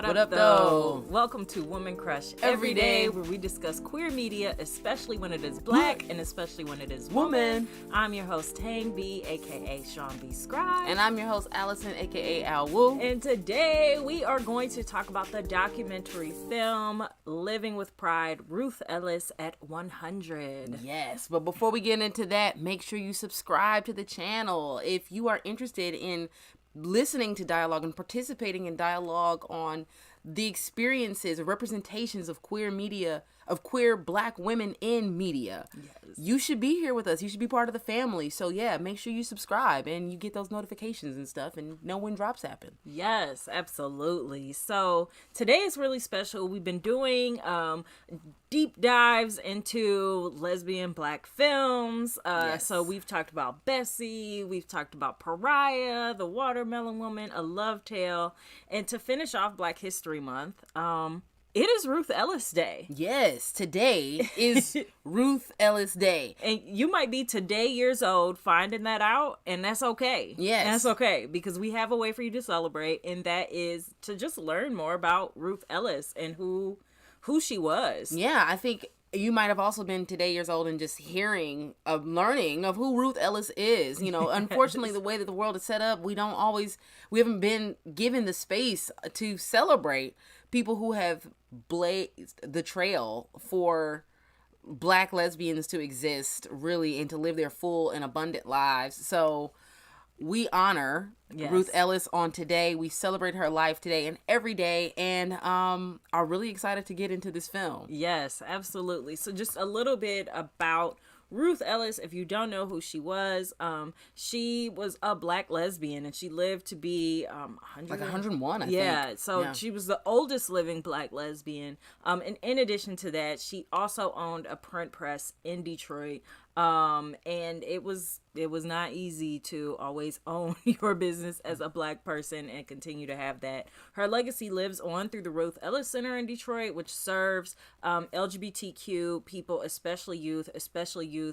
What up, though? Welcome to Woman Crush Every Day, where we discuss queer media, especially when it is black and especially when it is woman. I'm your host, Tang B, aka Sean B. Scribe. And I'm your host, Allison, aka Al Wu. And today we are going to talk about the documentary film Living with Pride, Ruth Ellis at 100. Yes, but before we get into that, make sure you subscribe to the channel. If you are interested in listening to dialogue and participating in dialogue on the experiences or representations of queer media, of queer black women in media, you should be here with us. You should be part of the family. So yeah, make sure you subscribe and you get those notifications and stuff and know when drops happen. Yes, absolutely. So today is really special. We've been doing deep dives into lesbian black films. So we've talked about Bessie, we've talked about Pariah, The Watermelon Woman, A Love Tale, and to finish off Black History Month, it is Ruth Ellis Day. Yes, today is Ruth Ellis Day. And you might be today years old finding that out, and that's okay. Yes. That's okay, because we have a way for you to celebrate, and that is to just learn more about Ruth Ellis and who she was. Yeah, I think you might have also been today years old and just learning of who Ruth Ellis is. You know, unfortunately, the way that the world is set up, we haven't been given the space to celebrate people who have blazed the trail for black lesbians to exist, really, and to live their full and abundant lives. So we honor Ruth Ellis on today. We celebrate her life today and every day, and are really excited to get into this film. Yes, absolutely. So just a little bit about Ruth Ellis. If you don't know who she was a black lesbian, and she lived to be 101, I think. Yeah, so she was the oldest living black lesbian. And in addition to that, she also owned a print press in Detroit. And it was not easy to always own your business as a black person and continue to have that. Her legacy lives on through the Ruth Ellis Center in Detroit, which serves LGBTQ people, especially youth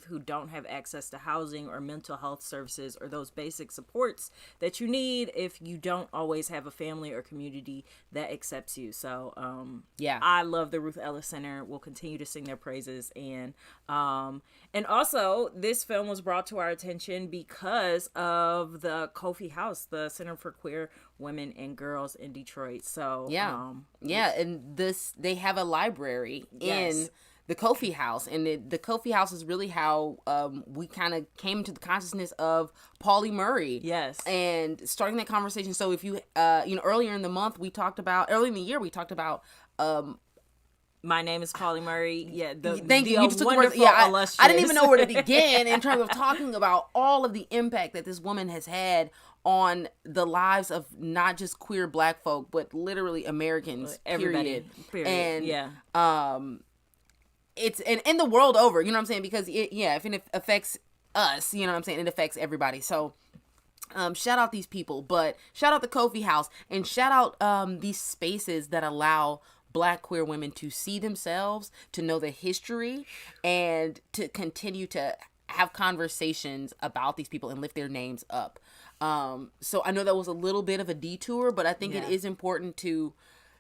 who don't have access to housing or mental health services or those basic supports that you need if you don't always have a family or community that accepts you. So I love the Ruth Ellis Center. We'll continue to sing their praises, and also, this film was brought to our attention because of the Kofi House, the Center for Queer Women and Girls in Detroit. So and they have a library in the Kofi House, and the Kofi House is really how we kind of came to the consciousness of Pauli Murray. Yes, and starting that conversation. So if you earlier in the year we talked about. My name is Pauli Murray. Yeah, thank you. You just took the words. Yeah, I didn't even know where to begin in terms of talking about all of the impact that this woman has had on the lives of not just queer black folk, but literally Americans. Everybody. Period. And it's in the world over. You know what I'm saying? Because if it affects us, you know what I'm saying, it affects everybody. So. Shout out these people, but shout out the Kofi House, and shout out these spaces that allow black queer women to see themselves, to know the history, and to continue to have conversations about these people and lift their names up. So I know that was a little bit of a detour, but I think it is important to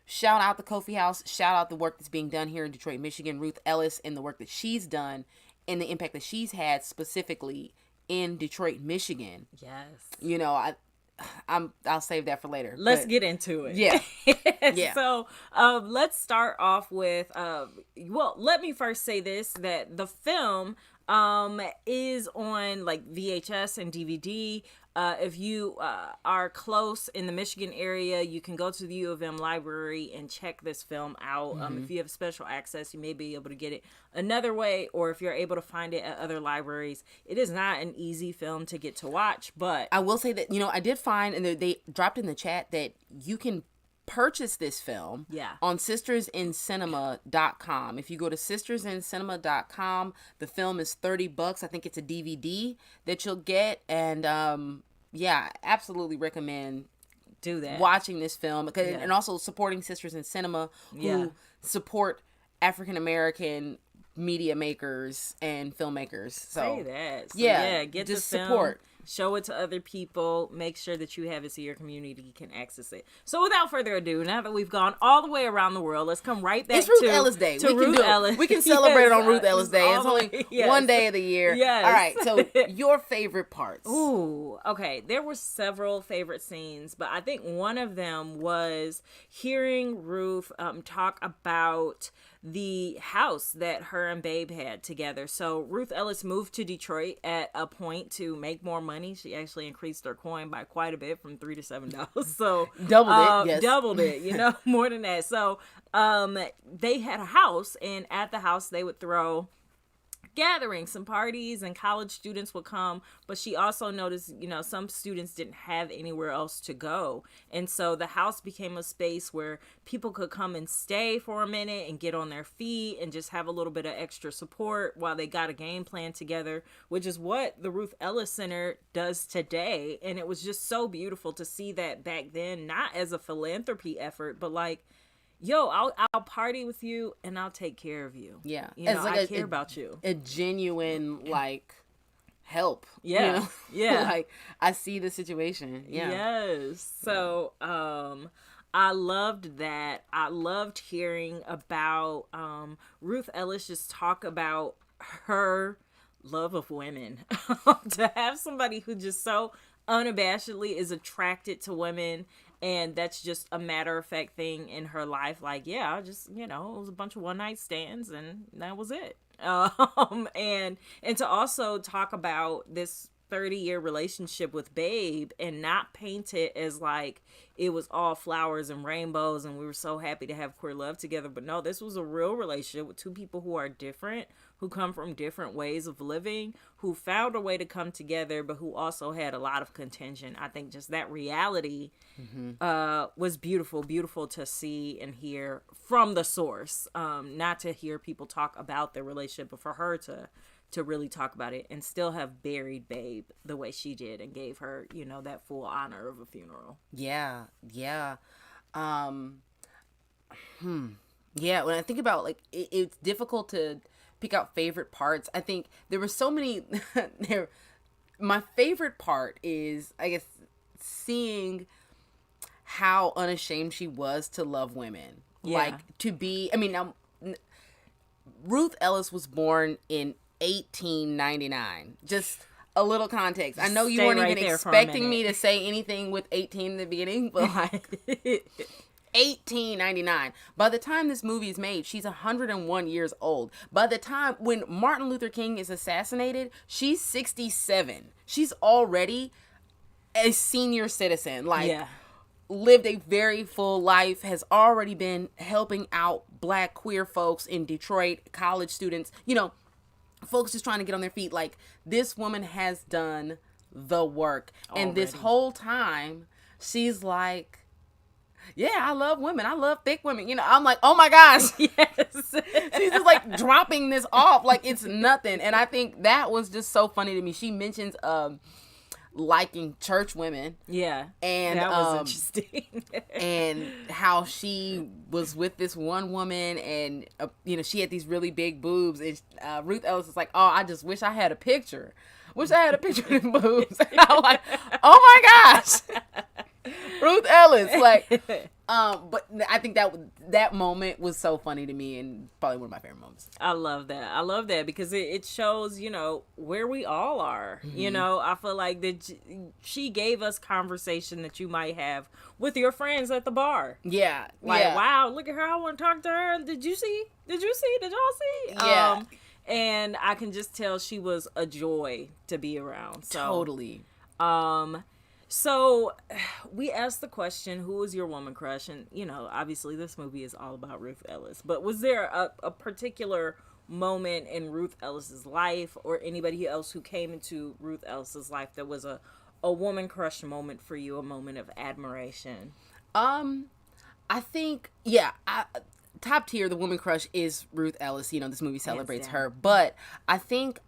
shout out the Kofi House, shout out the work that's being done here in Detroit, Michigan, Ruth Ellis, and the work that she's done and the impact that she's had specifically in Detroit, Michigan. Yes. You know, I'll save that for later. Let's get into it. Yeah. Yeah. So let's start off with, let me first say this, that the film is on like VHS and DVD. If you are close in the Michigan area, you can go to the U of M library and check this film out. If you have special access, you may be able to get it another way, or if you're able to find it at other libraries. It is not an easy film to get to watch, but I will say that, I did find, and they dropped in the chat, that you can purchase this film on sistersincinema.com. If you go to sistersincinema.com, the film is $30. I think it's a DVD that you'll get, and absolutely recommend watching this film, and also supporting Sisters in Cinema, who support African American media makers and filmmakers. So say that. So, yeah, get just the film, support. show it to other people, make sure that you have it so your community can access it. So without further ado, now that we've gone all the way around the world, let's come right back It's Ruth to Ellis Day. To We can Ruth do it. Ellis. We can celebrate it on Ruth Yes, Ellis Day. It's only one day of the year. Yes. All right. So your favorite parts? Ooh, okay. There were several favorite scenes, but I think one of them was hearing Ruth talk about the house that her and Babe had together. So Ruth Ellis moved to Detroit at a point to make more money. She actually increased her coin by quite a bit, from $3 to $7. So Doubled it, yes. doubled it, more than that. So they had a house, and at the house they would throw gatherings, some parties, and college students would come. But she also noticed, some students didn't have anywhere else to go. And so the house became a space where people could come and stay for a minute and get on their feet and just have a little bit of extra support while they got a game plan together, which is what the Ruth Ellis Center does today. And it was just so beautiful to see that back then, not as a philanthropy effort, but like, yo, I'll party with you and I'll take care of you. Yeah. I care about you. A genuine, help. Yeah. Yeah. I see the situation. Yeah. Yes. So, I loved that. I loved hearing about Ruth Ellis just talk about her love of women. To have somebody who just so unabashedly is attracted to women, and that's just a matter-of-fact thing in her life. Like, yeah, I just, it was a bunch of one-night stands, and that was it. And to also talk about this 30-year relationship with Babe and not paint it as like it was all flowers and rainbows and we were so happy to have queer love together. But no, this was a real relationship with two people who are different, who come from different ways of living, who found a way to come together, but who also had a lot of contention. I think just that reality was beautiful to see and hear from the source. Not to hear people talk about their relationship, but for her to really talk about it and still have buried Babe the way she did and gave her, that full honor of a funeral. Yeah. Yeah. Yeah. When I think about it's difficult to pick out favorite parts. I think there were so many my favorite part is, I guess, seeing how unashamed she was to love women. Yeah. Ruth Ellis was born in 1899. Just a little context. I know you weren't even expecting me to say anything with 18 in the beginning, but 1899. By the time this movie is made, she's 101 years old. By the time when Martin Luther King is assassinated, she's 67. She's already a senior citizen. Lived a very full life, has already been helping out Black queer folks in Detroit, college students, folks just trying to get on their feet. This woman has done the work. Already. And this whole time, she's like, yeah, I love women. I love thick women. I'm like, oh my gosh. Yes. She's just dropping this off like it's nothing. And I think that was just so funny to me. She mentions liking church women. Yeah. And that was interesting. And how she was with this one woman and, she had these really big boobs. And Ruth Ellis is like, oh, I just wish I had a picture. Wish I had a picture of them boobs. And I'm like, oh my gosh. Ruth Ellis. But I think that moment was so funny to me and probably one of my favorite moments. I love that because it shows, where we all are. Mm-hmm. I feel like that she gave us conversation that you might have with your friends at the bar. Yeah. Wow, look at her. I want to talk to her. Did you see? Did y'all see? Yeah. And I can just tell she was a joy to be around. So, totally. So we asked the question, who was your woman crush? And, obviously this movie is all about Ruth Ellis. But was there a particular moment in Ruth Ellis's life or anybody else who came into Ruth Ellis's life that was a woman crush moment for you, a moment of admiration? I think, top tier, the woman crush is Ruth Ellis. This movie celebrates her. But I think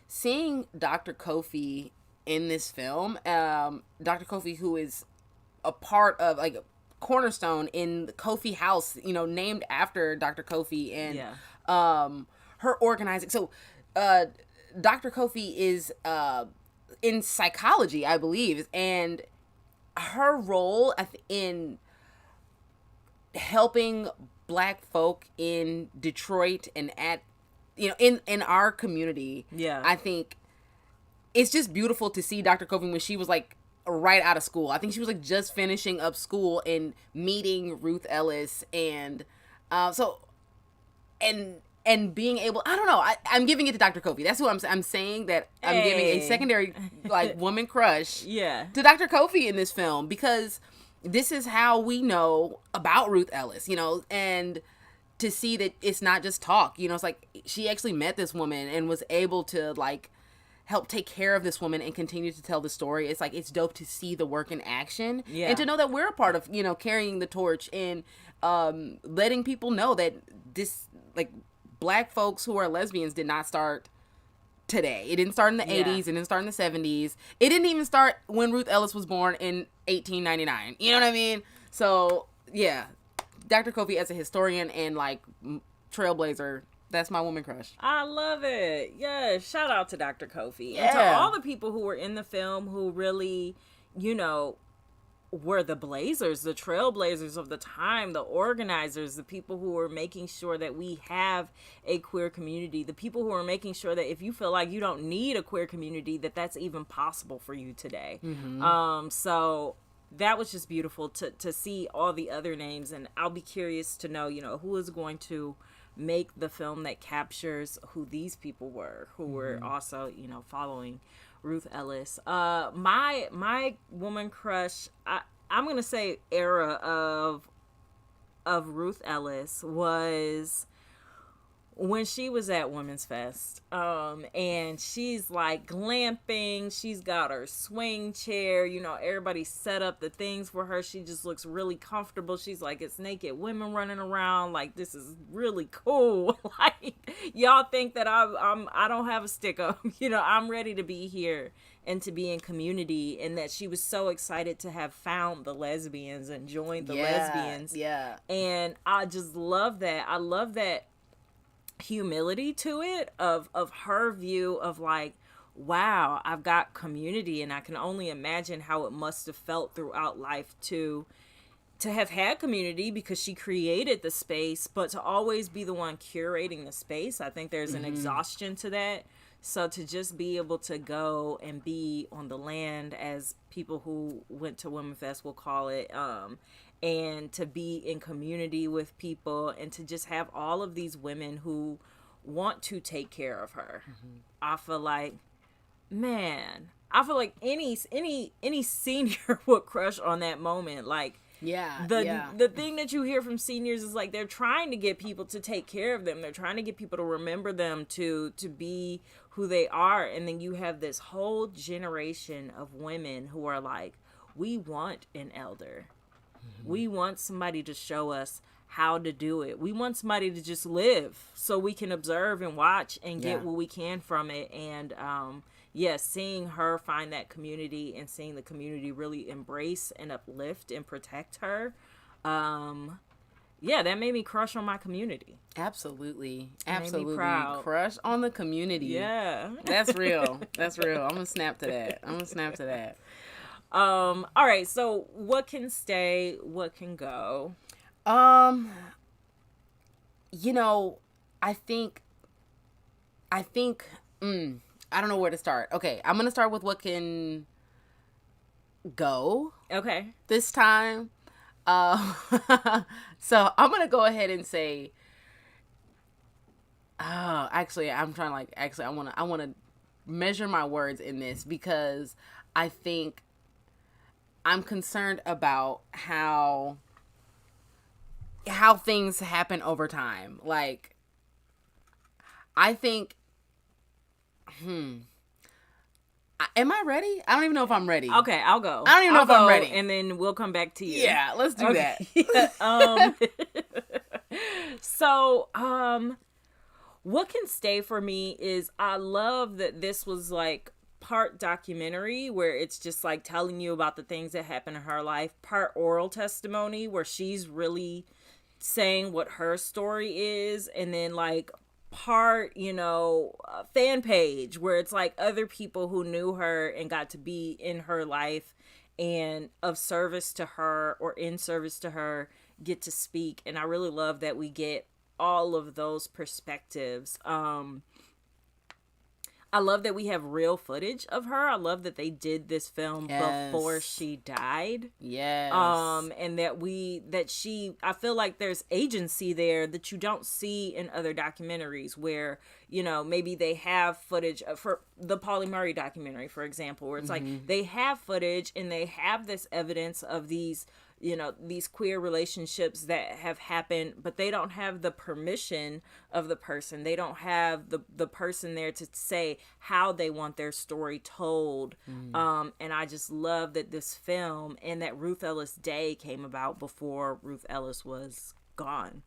seeing Dr. Kofi in this film, Dr. Kofi, who is a part of a cornerstone in the Kofi house, named after Dr. Kofi, and her organizing. So, Dr. Kofi is in psychology, I believe, and her role in helping Black folk in Detroit and in our community, Yeah. I think it's just beautiful to see Dr. Kofi when she was like right out of school. I think she was like just finishing up school and meeting Ruth Ellis, and so and being able, I don't know, I'm giving it to Dr. Kofi. That's what I'm saying, that I'm giving a secondary like woman crush Yeah. to Dr. Kofi in this film, because this is how we know about Ruth Ellis, and to see that it's not just talk, it's like she actually met this woman and was able to like help take care of this woman and continue to tell the story. It's like, it's dope to see the work in action, and to know that we're a part of, carrying the torch and letting people know that this, like, Black folks who are lesbians did not start today. It didn't start in the 80s. It didn't start in the 70s. It didn't even start when Ruth Ellis was born in 1899. You know what I mean? So, yeah. Dr. Kofi as a historian and, like, trailblazer, that's my woman crush. I love it. Yeah, shout out to Dr. Kofi. Yeah. And to all the people who were in the film who really, were the blazers, the trailblazers of the time, the organizers, the people who were making sure that we have a queer community, the people who are making sure that if you feel like you don't need a queer community, that's even possible for you today. Mm-hmm. So that was just beautiful to see all the other names, and I'll be curious to know, who is going to make the film that captures who these people were, who were also, following Ruth Ellis. My woman crush, I'm gonna say era of Ruth Ellis was when she was at Women's Fest. And she's like glamping, she's got her swing chair, everybody set up the things for her. She just looks really comfortable. She's like, it's naked women running around, like, this is really cool. Like, y'all think that I don't have a stick up, I'm ready to be here and to be in community, and that she was so excited to have found the lesbians and joined the lesbians. Yeah. And I just love that. I love that humility to it of her view of like, wow, I've got community, and I can only imagine how it must have felt throughout life to have had community, because she created the space, but to always be the one curating the space. I think there's an exhaustion to that. So to just be able to go and be on the land, as people who went to Women's Fest will call it, and to be in community with people, and to just have all of these women who want to take care of her. I feel like, man, any senior would crush on that moment. Like, the thing that you hear from seniors is like, they're trying to get people to take care of them. They're trying to get people to remember them, to be who they are. And then you have this whole generation of women who are like, we want an elder. We want somebody to show us how to do it. We want somebody to just live so we can observe and watch and get what we can from it. And seeing her find that community and seeing the community really embrace and uplift and protect her, that made me crush on my community. Absolutely. Made me proud. Crush on the community. Yeah. That's real. That's real. I'm gonna snap to that. All right, so what can stay, what can go? I think I don't know where to start. Okay, I'm gonna start with what can go. Okay. This time. So I'm gonna go ahead and say, I wanna measure my words in this, because I think I'm concerned about how things happen over time. Like, I think, am I ready? I don't even know if I'm ready. Okay, I'll go. I don't even know if I'm ready. And then we'll come back to you. Yeah, let's do that. So, what can stay for me is, I love that this was like part documentary, where it's just like telling you about the things that happened in her life, part oral testimony where she's really saying what her story is, and then like part, fan page where it's like other people who knew her and got to be in her life and of service to her or in service to her get to speak. And I really love that we get all of those perspectives. I love that we have real footage of her. I love that they did this film before she died. Yes. And I feel like there's agency there that you don't see in other documentaries where, maybe they have footage for the Pauli Murray documentary, for example, where it's like they have footage and they have this evidence of these queer relationships that have happened, but they don't have the permission of the person. They don't have the person there to say how they want their story told. And I just love that this film and that Ruth Ellis Day came about before Ruth Ellis was gone.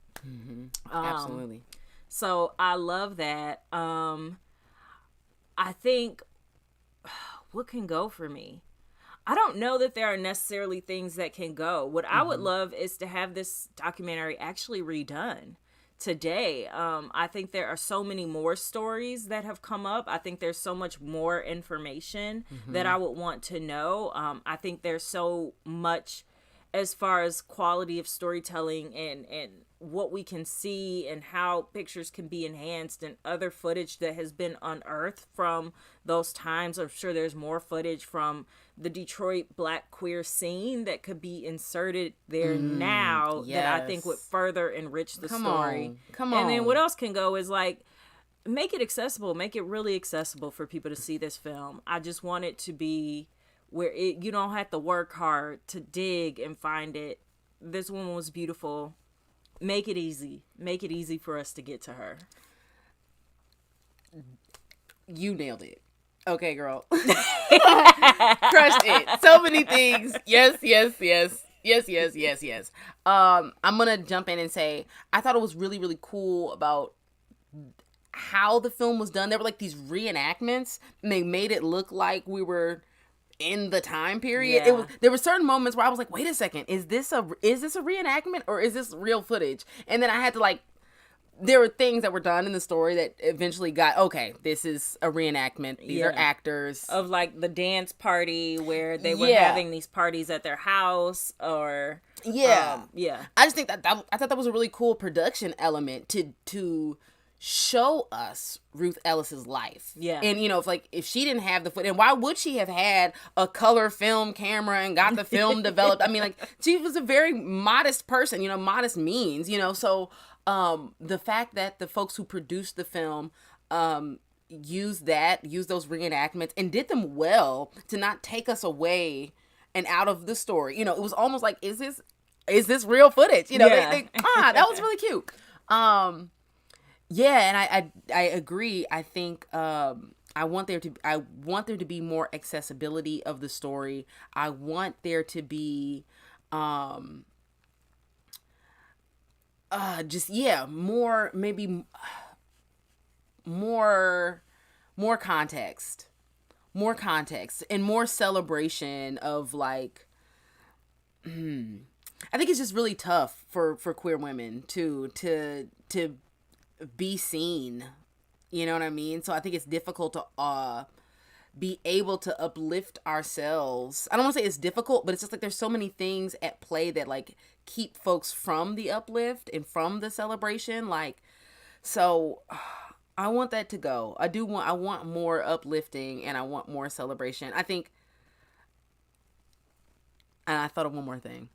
Absolutely. So I love that. I think what can go for me? I don't know that there are necessarily things that can go. What I would love is to have this documentary actually redone today. I think there are so many more stories that have come up. I think there's so much more information that I would want to know. I think there's so much as far as quality of storytelling and what we can see and how pictures can be enhanced and other footage that has been unearthed from those times. I'm sure there's more footage from the Detroit Black queer scene that could be inserted there now that I think would further enrich the story. Come on. And then what else can go is like, make it accessible, make it really accessible for people to see this film. I just want it to be where you don't have to work hard to dig and find it. This woman was beautiful. Make it easy. Make it easy for us to get to her. You nailed it. Okay, girl. Crushed it. So many things. Yes. I'm going to jump in and say, I thought it was really, really cool about how the film was done. There were like these reenactments and they made it look like we were in the time period. There were certain moments where I was like, wait a second, is this a reenactment or is this real footage? And then I had to there were things that were done in the story that eventually got, okay, this is a reenactment. These are actors. Of like the dance party where they were having these parties at their house or I just think I thought that was a really cool production element to show us Ruth Ellis's life. Yeah. And if she didn't have the foot, and why would she have had a color film camera and got the film developed? I mean, she was a very modest person, modest means, so the fact that the folks who produced the film used those reenactments and did them well to not take us away and out of the story. It was almost like, is this real footage? That was really cute. Yeah, and I agree. I think I want there to be more accessibility of the story. I want there to be more, maybe more context and more celebration of I think it's just really tough for queer women to be seen, you know what I mean? So I think it's difficult to be able to uplift ourselves. I don't want to say it's difficult, but it's just there's so many things at play that keep folks from the uplift and from the celebration. So I want that to go. I want more uplifting and I want more celebration. I think, and I thought of one more thing.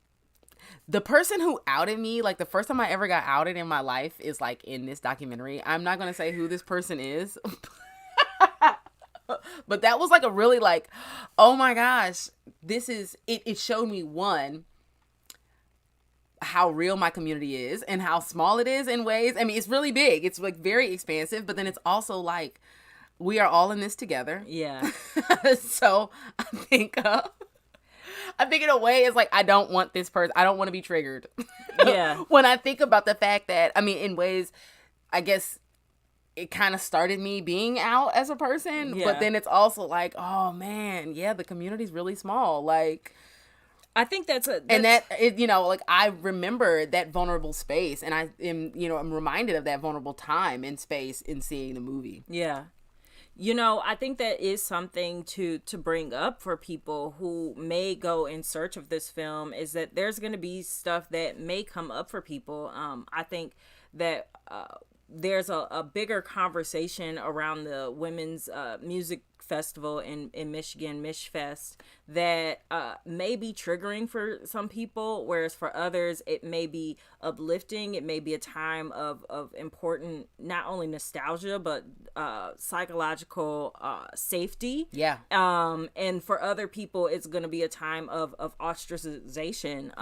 The person who outed me, the first time I ever got outed in my life is in this documentary. I'm not going to say who this person is, but that was a really oh my gosh, this is, it showed me how real my community is and how small it is in ways. I mean, it's really big. It's very expansive, but then it's also we are all in this together. Yeah. So I think in a way it's I don't want this person. I don't want to be triggered. Yeah. When I think about the fact that, I mean, in ways, I guess it kind of started me being out as a person, but then it's also oh man, yeah, the community's really small. I think that's and that it, like I remember that vulnerable space, and I am, I'm reminded of that vulnerable time and space in seeing the movie. Yeah. I think that is something to bring up for people who may go in search of this film, is that there's going to be stuff that may come up for people. I think that there's a bigger conversation around the women's music festival in Michigan, MishFest, that may be triggering for some people, whereas for others it may be uplifting. It may be a time of important, not only nostalgia, but psychological safety. Yeah. And for other people it's going to be a time of ostracization.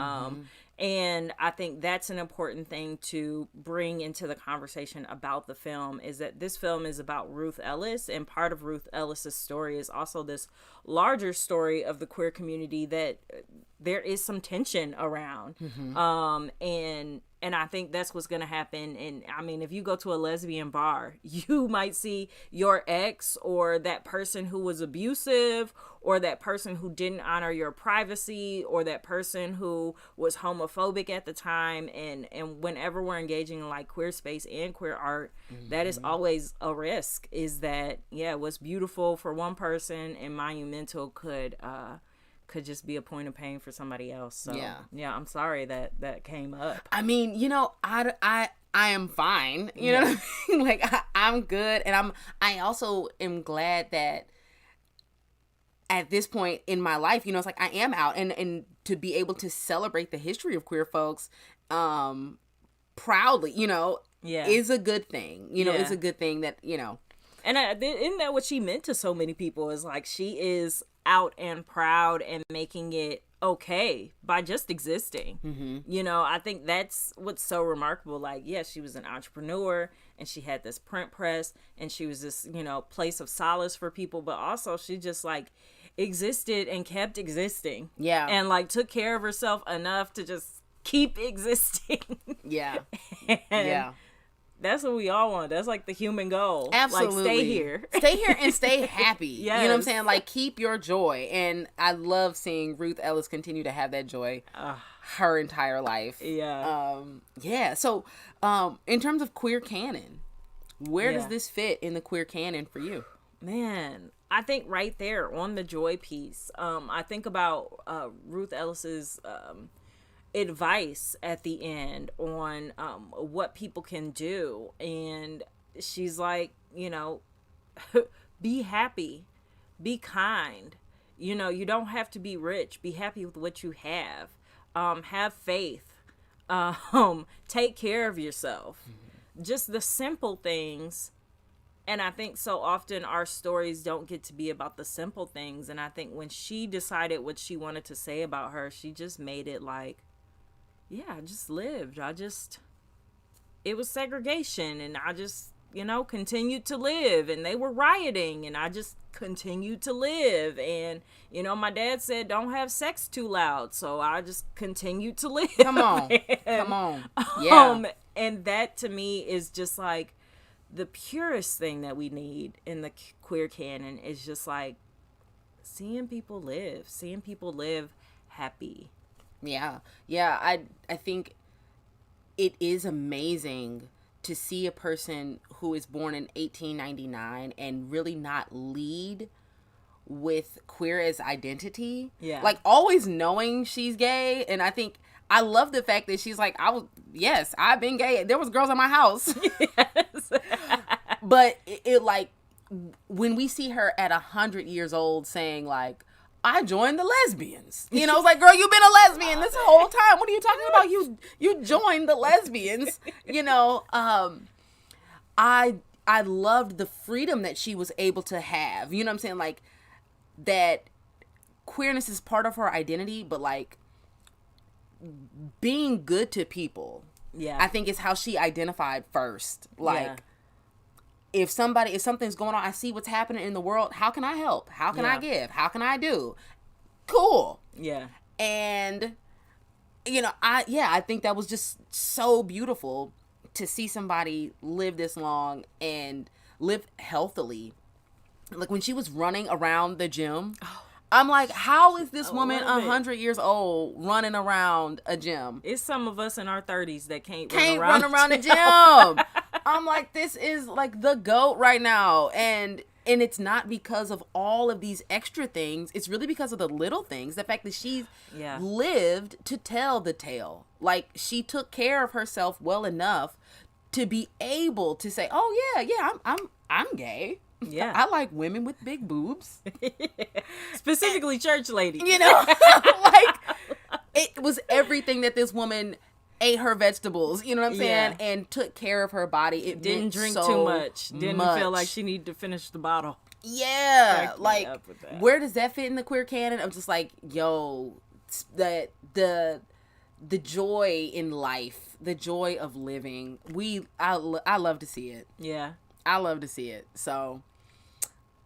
And I think that's an important thing to bring into the conversation about the film, is that this film is about Ruth Ellis, and part of Ruth Ellis's story is also this larger story of the queer community that there is some tension around. And I think that's what's going to happen. And I mean, if you go to a lesbian bar, you might see your ex, or that person who was abusive, or that person who didn't honor your privacy, or that person who was homophobic at the time. And whenever we're engaging in like queer space and queer art, that is always a risk, is that, what's beautiful for one person and monumental could just be a point of pain for somebody else. So yeah, I'm sorry that came up. I mean, I am fine. You know what I mean? Like I'm good, and I also am glad that at this point in my life, it's like I am out, and to be able to celebrate the history of queer folks proudly, is a good thing. It's a good thing that, And isn't that what she meant to so many people? Is like, she is out and proud and making it okay by just existing. I think that's what's so remarkable. Like, she was an entrepreneur, and she had this print press, and she was this, place of solace for people, but also she just like existed and kept existing. Yeah. And like took care of herself enough to just keep existing. Yeah. Yeah. That's what we all want. That's like the human goal. Absolutely. Like, stay here. Stay here and stay happy. Yes. You know what I'm saying? Like, keep your joy. And I love seeing Ruth Ellis continue to have that joy her entire life. Yeah. Yeah. So, in terms of queer canon, where does this fit in the queer canon for you? Man, I think right there on the joy piece. I think about Ruth Ellis's advice at the end on what people can do, and she's like, be happy, be kind, you don't have to be rich, be happy with what you have faith, take care of yourself. Just the simple things. And I think so often our stories don't get to be about the simple things, and I think when she decided what she wanted to say about her, she just made it like, I just lived. It was segregation, and I just, continued to live, and they were rioting, and I just continued to live. And, my dad said, don't have sex too loud. So I just continued to live. Come on. Come on. Yeah. And that to me is just like the purest thing that we need in the queer canon, is just like seeing people live happy. Yeah. I think it is amazing to see a person who is born in 1899 and really not lead with queer as identity. Yeah. Like, always knowing she's gay. And I think I love the fact that she's like, I've been gay. There was girls in my house. Yes. But it like, when we see her at 100 years old saying like, I joined the lesbians. It's like, girl, you've been a lesbian this whole time. What are you talking about? You joined the lesbians. I loved the freedom that she was able to have. You know what I'm saying? Like, that queerness is part of her identity, but like being good to people. Yeah. I think is how she identified first. Like, if something's going on, I see what's happening in the world. How can I help? How can I give? How can I do? Cool. Yeah. And, I think that was just so beautiful to see somebody live this long and live healthily. Like, when she was running around the gym, I'm like, how is this woman love it. 100 years old running around a gym? It's some of us in our 30s that can't Run around the gym. I'm like, this is like the GOAT right now. And it's not because of all of these extra things. It's really because of the little things. The fact that she's lived to tell the tale. Like, she took care of herself well enough to be able to say, oh yeah, I'm gay. Yeah. I like women with big boobs. Specifically church lady. You know, like, it was everything that this woman ate her vegetables, you know what I'm saying? And took care of her body. It didn't drink too much. Didn't feel like she needed to finish the bottle. Yeah. Like, where does that fit in the queer canon? I'm just like, yo, the joy in life, the joy of living. I love to see it. Yeah. I love to see it. So,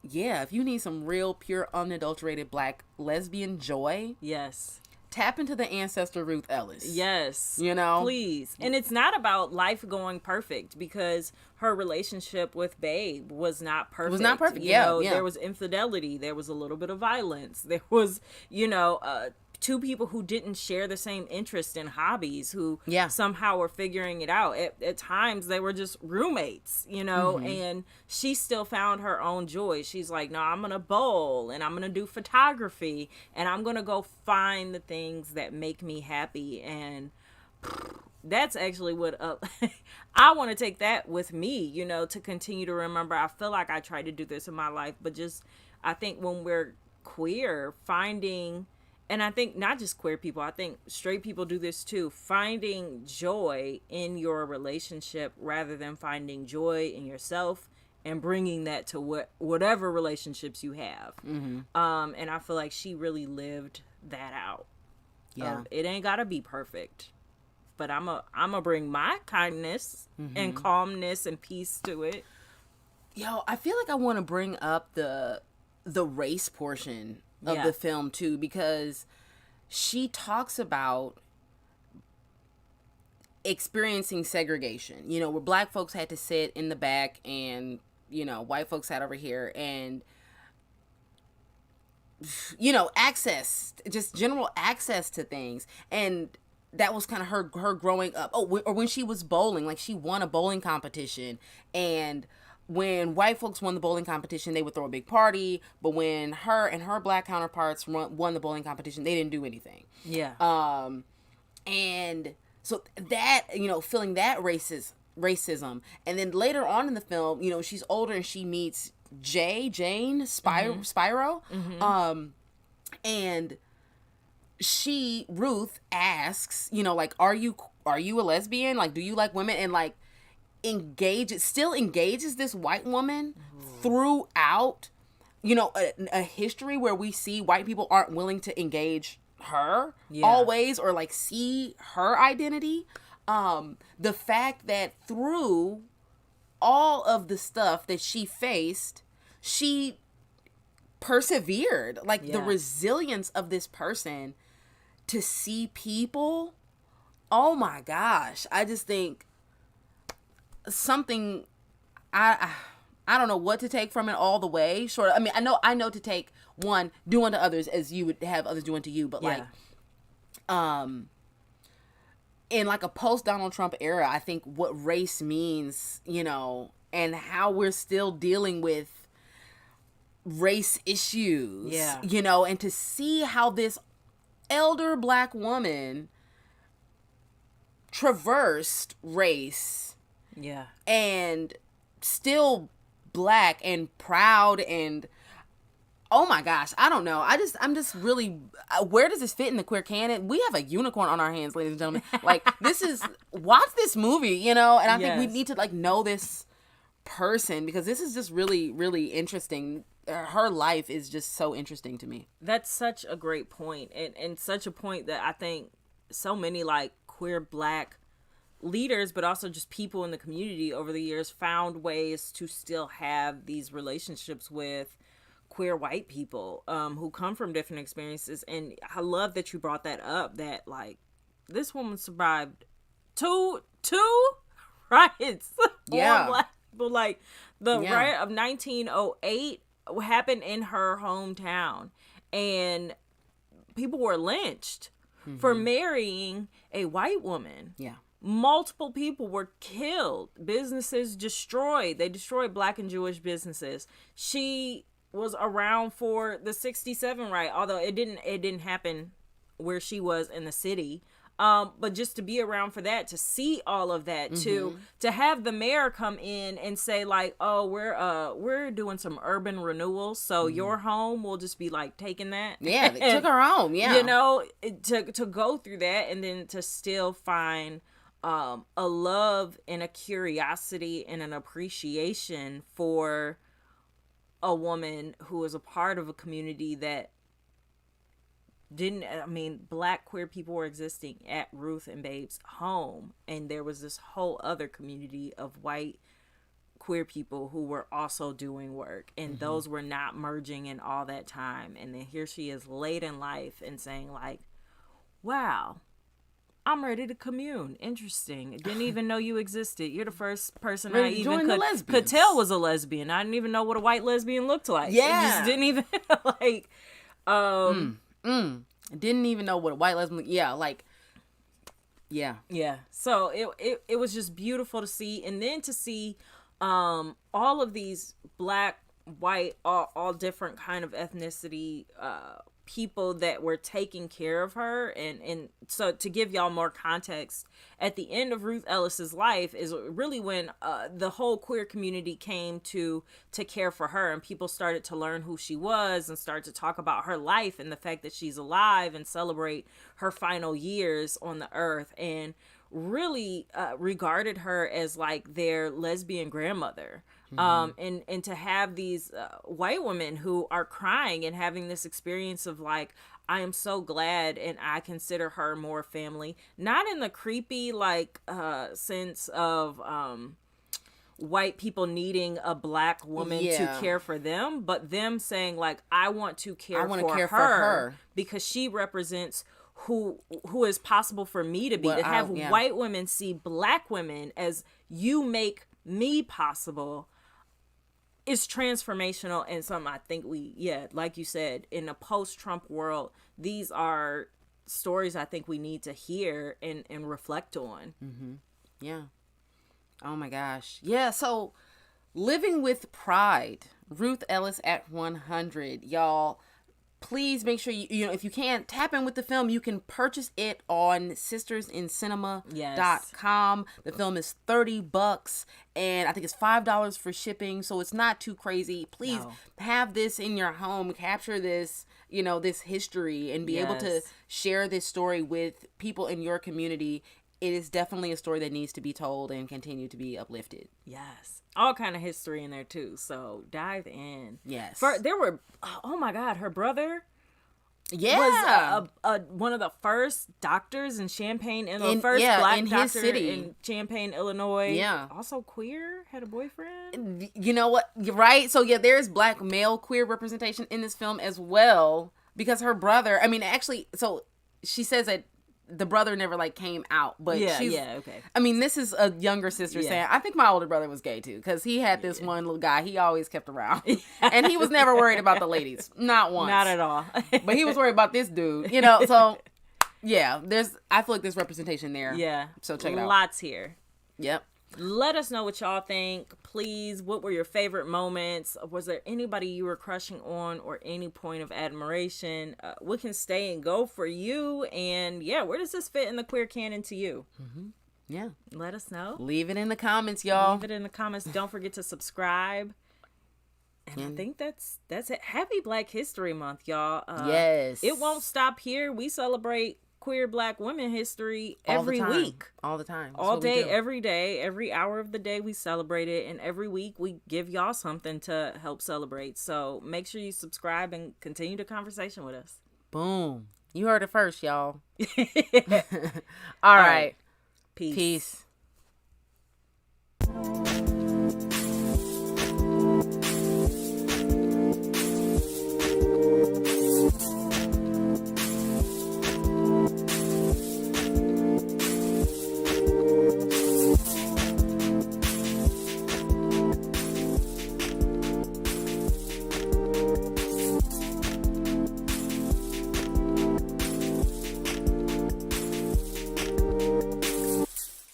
yeah, if you need some real, pure, unadulterated black lesbian joy. Yes. Tap into the ancestor Ruth Ellis. Yes. You know? Please. And it's not about life going perfect, because her relationship with Babe was not perfect. It was not perfect. You know, there was infidelity. There was a little bit of violence. There was, two people who didn't share the same interest in hobbies, who somehow were figuring it out. At times they were just roommates, and she still found her own joy. She's like, no, I'm going to bowl, and I'm going to do photography, and I'm going to go find the things that make me happy. And that's actually what I want to take that with me, to continue to remember. I feel like I try to do this in my life, but I think when we're queer, finding... And I think not just queer people, I think straight people do this too. Finding joy in your relationship rather than finding joy in yourself and bringing that to whatever relationships you have. Mm-hmm. And I feel like she really lived that out. Yeah. It ain't got to be perfect, but I'm a bring my kindness and calmness and peace to it. Yo, I feel like I want to bring up the race portion of the film too, because she talks about experiencing segregation, where black folks had to sit in the back and white folks sat over here, and access, just general access to things. And that was kind of her growing up. Or when she was bowling, like, she won a bowling competition, and when white folks won the bowling competition, they would throw a big party. But when her and her black counterparts won the bowling competition, they didn't do anything. Yeah. And so that, feeling that racism. And then later on in the film, she's older and she meets Jane, Spyro. Mm-hmm. And Ruth asks, like, are you a lesbian? Like, do you like women? And, like, still engages this white woman throughout, a history where we see white people aren't willing to engage her always, or like see her identity. The fact that through all of the stuff that she faced, she persevered, like the resilience of this person to see people. Oh my gosh. I just think something, I don't know what to take from it all the way. Short, I mean, I know to take one, do unto others as you would have others do unto you, but like, in like a post Donald Trump era, I think what race means, and how we're still dealing with race issues, and to see how this elder black woman traversed race. Yeah. And still black and proud, and oh my gosh, I don't know. I'm just really, where does this fit in the queer canon? We have a unicorn on our hands, ladies and gentlemen. Like, watch this movie, and I think we need to like know this person, because this is just really, really interesting. Her life is just so interesting to me. That's such a great point, and such a point that I think so many like queer black leaders, but also just people in the community over the years, found ways to still have these relationships with queer white people who come from different experiences. And I love that you brought that up, that like this woman survived two riots on black people, like the riot of 1908 happened in her hometown, and people were lynched for marrying a white woman. Yeah. Multiple people were killed. Businesses destroyed. They destroyed Black and Jewish businesses. She was around for the 67 riot, although it didn't happen where she was in the city. But just to be around for that, to see all of that, to have the mayor come in and say like, oh, we're doing some urban renewal, so your home will just be like taking that. Yeah, they took her home. Yeah, you know, to go through that, and then to still find a love and a curiosity and an appreciation for a woman who is a part of a community that Black queer people were existing at Ruth and Babe's home, and there was this whole other community of white queer people who were also doing work, and those were not merging in all that time. And then here she is late in life and saying like, wow, I'm ready to commune. Interesting. I didn't even know you existed. You're the first person I even could tell was a lesbian. I didn't even know what a white lesbian looked like. Yeah. I just didn't even like didn't even know what a white lesbian. Yeah, like, yeah. So it was just beautiful to see, and then to see all of these Black, white, all different kind of ethnicity people that were taking care of her. And so to give y'all more context, at the end of Ruth Ellis's life is really when the whole queer community came to care for her, and people started to learn who she was and start to talk about her life and the fact that she's alive and celebrate her final years on the earth, and really regarded her as like their lesbian grandmother. And to have these white women who are crying and having this experience of like, I am so glad, and I consider her more family, not in the creepy like sense of white people needing a Black woman to care for them, but them saying like, I want to care for her because she represents who is possible for me to be. To have white women see Black women as you make me possible is transformational, and something I think like you said, in a post-Trump world, these are stories I think we need to hear and reflect on. Yeah. Oh my gosh. Yeah. So, living with pride, Ruth Ellis at 100, y'all. Please make sure you know, if you can, tap in with the film. You can purchase it on sistersincinema.com. The film is $30, and I think it's $5 for shipping, so it's not too crazy. Please have this in your home, capture this, you know, this history, and be able to share this story with people in your community. It is definitely a story that needs to be told and continue to be uplifted. Yes. All kind of history in there too. So dive in. Yes. There were, oh my God, her brother was one of the first doctors in Champaign, Illinois. First Black doctor in Champaign, Illinois. Yeah. Also queer, had a boyfriend. You know what? Right? So yeah, there's Black male queer representation in this film as well, because her brother, actually, so she says that the brother never like came out, but okay. This is a younger sister saying, I think my older brother was gay too, because he had this one little guy he always kept around, and he was never worried about the ladies, not once, not at all. But he was worried about this dude, you know. So yeah, I feel like there's representation there. Yeah, so check it out. Lots here. Yep. Let us know what y'all think, please. What were your favorite moments? Was there anybody you were crushing on, or any point of admiration? What can stay and go for you? And where does this fit in the queer canon to you? Yeah. Let us know. Leave it in the comments, y'all. Leave it in the comments. Don't forget to subscribe. And I think that's it. Happy Black History Month, y'all. Yes. It won't stop here. We celebrate queer Black women history every week, all the time, all day, every day, every hour of the day we celebrate it, and every week we give y'all something to help celebrate. So make sure you subscribe and continue the conversation with us. Boom, you heard it first, y'all. All right. Peace. Peace.